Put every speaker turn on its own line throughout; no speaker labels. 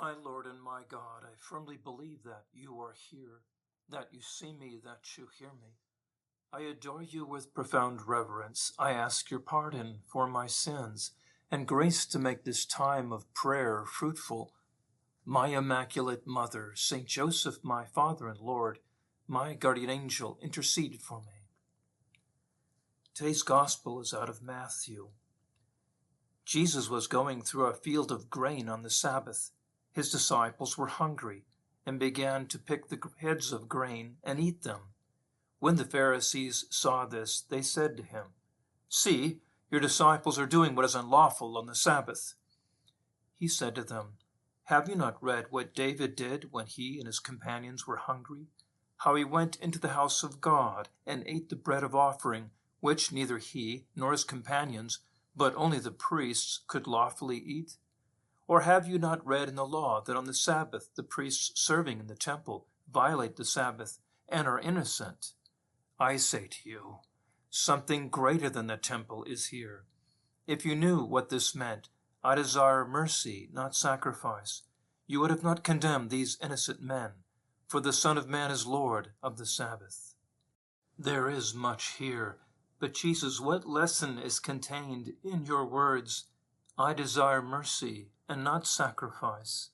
My Lord and my God, I firmly believe that you are here, that you see me, that you hear me. I adore you with profound reverence. I ask your pardon for my sins and grace to make this time of prayer fruitful. My Immaculate Mother, Saint Joseph, my Father and Lord, my guardian angel, intercede for me. Today's Gospel is out of Matthew. Jesus was going through a field of grain on the Sabbath. His disciples were hungry and began to pick the heads of grain and eat them. When the Pharisees saw this, they said to him, "See, your disciples are doing what is unlawful on the Sabbath." He said to them, "Have you not read what David did when he and his companions were hungry? How he went into the house of God and ate the bread of offering, which neither he nor his companions, but only the priests, could lawfully eat? Or have you not read in the law that on the Sabbath the priests serving in the temple violate the Sabbath and are innocent? I say to you, something greater than the temple is here. If you knew what this meant, 'I desire mercy, not sacrifice,' you would have not condemned these innocent men, for the Son of Man is Lord of the Sabbath." There is much here, but Jesus, what lesson is contained in your words, "I desire mercy and not sacrifice"?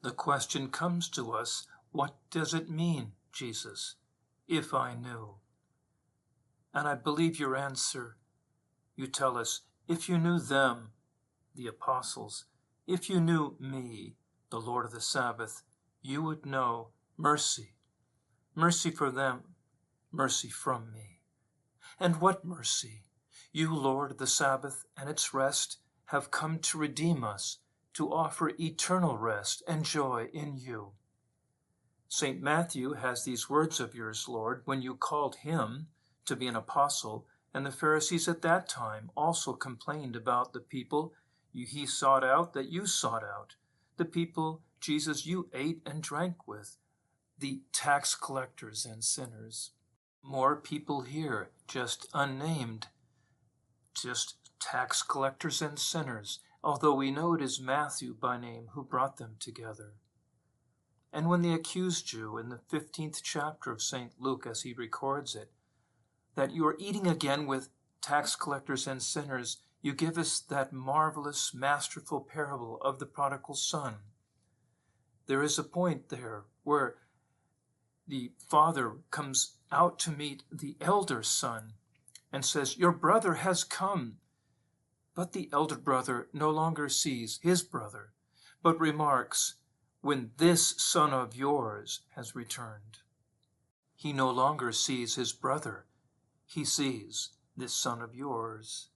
The question comes to us, what does it mean, Jesus, if I knew? And I believe your answer. You tell us, if you knew them, the apostles, if you knew me, the Lord of the Sabbath, you would know mercy. Mercy for them, mercy from me. And what mercy? You, Lord of the Sabbath and its rest, have come to redeem us, to offer eternal rest and joy in you. St. Matthew has these words of yours, Lord, when you called him to be an apostle, and the Pharisees at that time also complained about the people he sought out, that you sought out, the people, Jesus, you ate and drank with, the tax collectors and sinners. More people here, just unnamed, just tax collectors and sinners, although we know it is Matthew by name who brought them together. And when they accused you in the 15th chapter of St. Luke, as he records it, that you are eating again with tax collectors and sinners, you give us that marvelous, masterful parable of the prodigal son. There is a point there where the father comes out to meet the elder son and says, "Your brother has come." But the elder brother no longer sees his brother, but remarks, "When this son of yours has returned." He no longer sees his brother. He sees this son of yours.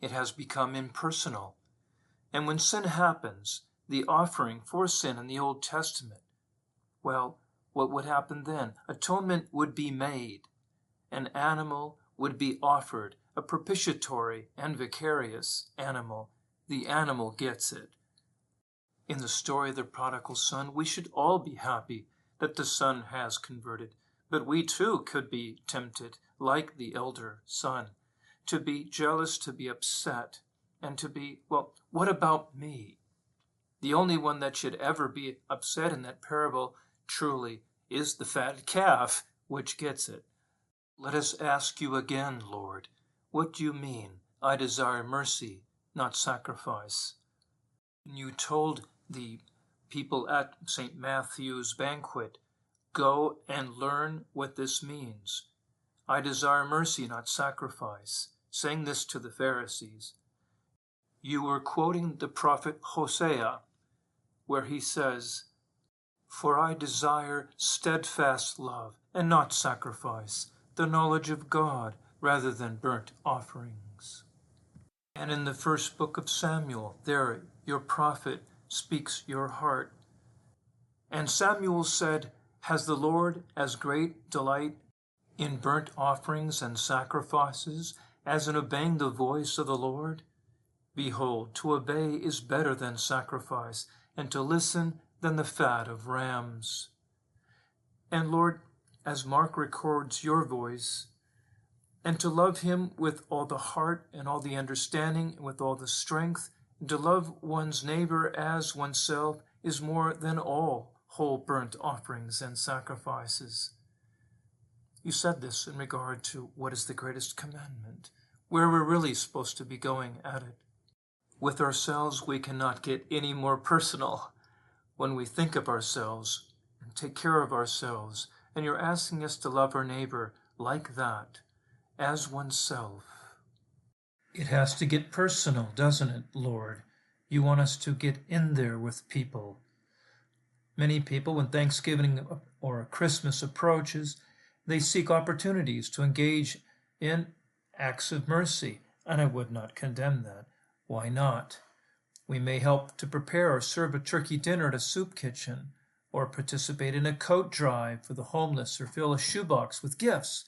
It has become impersonal. And when sin happens, the offering for sin in the Old Testament, well, what would happen then? Atonement would be made. An animal would be offered, a propitiatory and vicarious animal. The animal gets it. In the story of the prodigal son, we should all be happy that the son has converted, but we too could be tempted, like the elder son, to be jealous, to be upset, and to be, well, what about me? The only one that should ever be upset in that parable, truly, is the fatted calf, which gets it. Let us ask you again, Lord, what do you mean, "I desire mercy, not sacrifice"? You told the people at St. Matthew's banquet, "Go and learn what this means. I desire mercy, not sacrifice," saying this to the Pharisees. You were quoting the prophet Hosea, where he says, "For I desire steadfast love and not sacrifice, the knowledge of God rather than burnt offerings." And in the first book of Samuel, there your prophet speaks your heart. And Samuel said, "Has the Lord as great delight in burnt offerings and sacrifices as in obeying the voice of the Lord? Behold, to obey is better than sacrifice, and to listen than the fat of rams." And Lord, as Mark records your voice, and to love him with all the heart and all the understanding and with all the strength, and to love one's neighbor as oneself, is more than all whole burnt offerings and sacrifices. You said this in regard to what is the greatest commandment, where we're really supposed to be going at it. With ourselves, we cannot get any more personal. When we think of ourselves and take care of ourselves, and you're asking us to love our neighbor like that, as oneself. It has to get personal, doesn't it, Lord? You want us to get in there with people. Many people, when Thanksgiving or Christmas approaches, they seek opportunities to engage in acts of mercy, and I would not condemn that. Why not? We may help to prepare or serve a turkey dinner at a soup kitchen, or participate in a coat drive for the homeless, or fill a shoebox with gifts,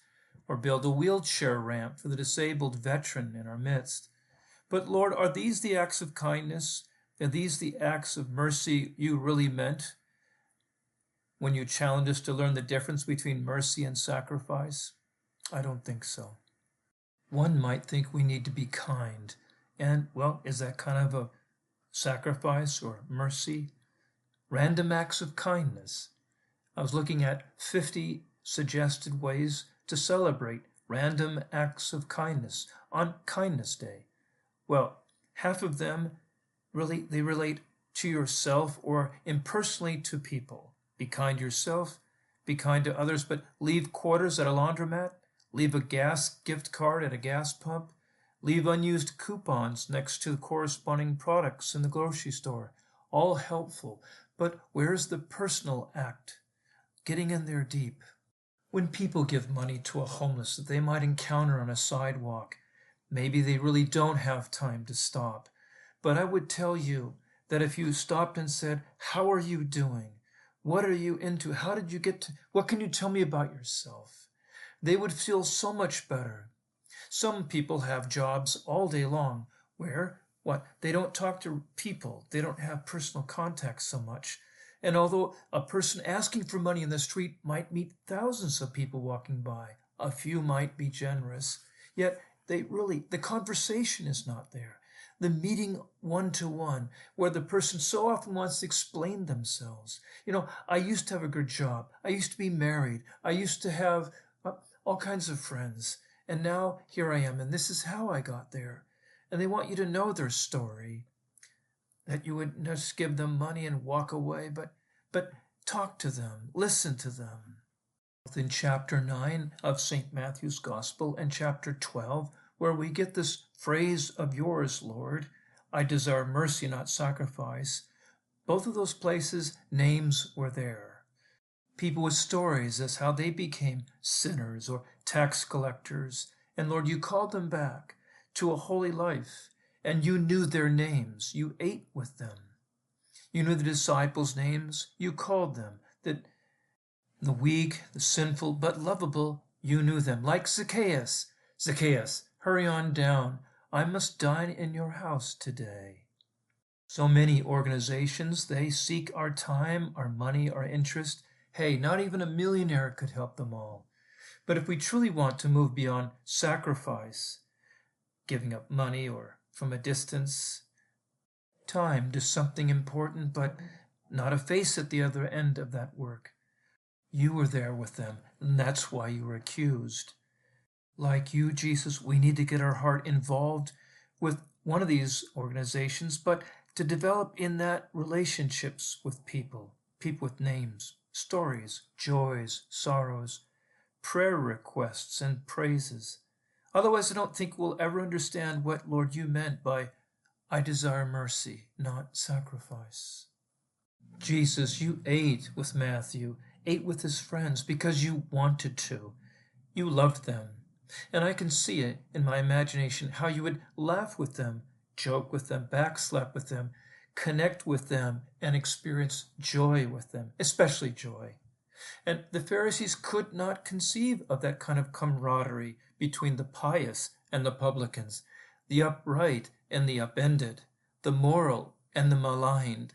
or build a wheelchair ramp for the disabled veteran in our midst. But Lord, are these the acts of kindness? Are these the acts of mercy you really meant when you challenge us to learn the difference between mercy and sacrifice? I don't think so. One might think we need to be kind. And, well, is that kind of a sacrifice or mercy? Random acts of kindness. I was looking at 50 suggested ways to celebrate random acts of kindness on Kindness Day. Well, half of them they relate to yourself or impersonally to people. Be kind yourself, be kind to others, but leave quarters at a laundromat, leave a gas gift card at a gas pump, leave unused coupons next to the corresponding products in the grocery store. All helpful, but where's the personal act? Getting in there deep. When people give money to a homeless that they might encounter on a sidewalk, maybe they really don't have time to stop. But I would tell you that if you stopped and said, "How are you doing? What are you into? How did you get to, what can you tell me about yourself?" They would feel so much better. Some people have jobs all day long where, they don't talk to people. They don't have personal contact so much. And although a person asking for money in the street might meet thousands of people walking by, a few might be generous, yet the conversation is not there. The meeting one-to-one, where the person so often wants to explain themselves. I used to have a good job. I used to be married. I used to have all kinds of friends. And now here I am, and this is how I got there. And they want you to know their story. That you would not just give them money and walk away, but talk to them, listen to them. Both in chapter 9 of St. Matthew's Gospel and chapter 12, where we get this phrase of yours, Lord, "I desire mercy, not sacrifice." Both of those places, names were there. People with stories as how they became sinners or tax collectors. And Lord, you called them back to a holy life, and you knew their names. You ate with them. You knew the disciples' names. You called them. The weak, the sinful, but lovable, you knew them. Like Zacchaeus. "Zacchaeus, hurry on down. I must dine in your house today." So many organizations, they seek our time, our money, our interest. Hey, not even a millionaire could help them all. But if we truly want to move beyond sacrifice, giving up money or from a distance, time to something important, but not a face at the other end of that work. You were there with them, and that's why you were accused. Like you, Jesus, we need to get our heart involved with one of these organizations, but to develop in that relationships with people with names, stories, joys, sorrows, prayer requests, and praises. Otherwise, I don't think we'll ever understand what, Lord, you meant by, "I desire mercy, not sacrifice." Jesus, you ate with Matthew, ate with his friends because you wanted to. You loved them. And I can see it in my imagination how you would laugh with them, joke with them, backslap with them, connect with them, and experience joy with them, especially joy. And the Pharisees could not conceive of that kind of camaraderie between the pious and the publicans, the upright and the upended, the moral and the maligned.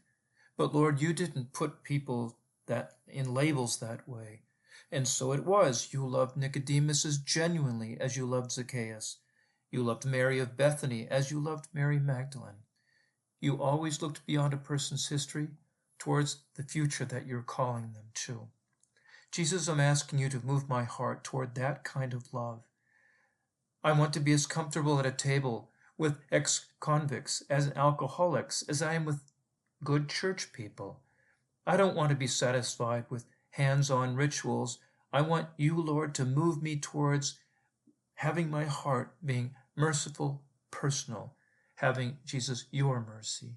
But Lord, you didn't put people that in labels that way. And so it was. You loved Nicodemus as genuinely as you loved Zacchaeus. You loved Mary of Bethany as you loved Mary Magdalene. You always looked beyond a person's history, towards the future that you're calling them to. Jesus, I'm asking you to move my heart toward that kind of love. I want to be as comfortable at a table with ex-convicts, as alcoholics, as I am with good church people. I don't want to be satisfied with hands-on rituals. I want you, Lord, to move me towards having my heart being merciful, personal, having, Jesus, your mercy.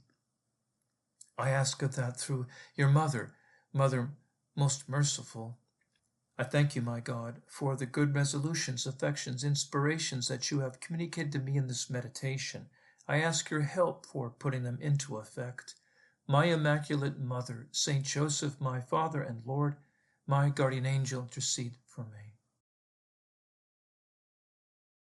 I ask of that through your mother, Mother most merciful. I thank you, my God, for the good resolutions, affections, inspirations that you have communicated to me in this meditation. I ask your help for putting them into effect. My Immaculate Mother, Saint Joseph, my Father and Lord, my guardian angel, intercede for me.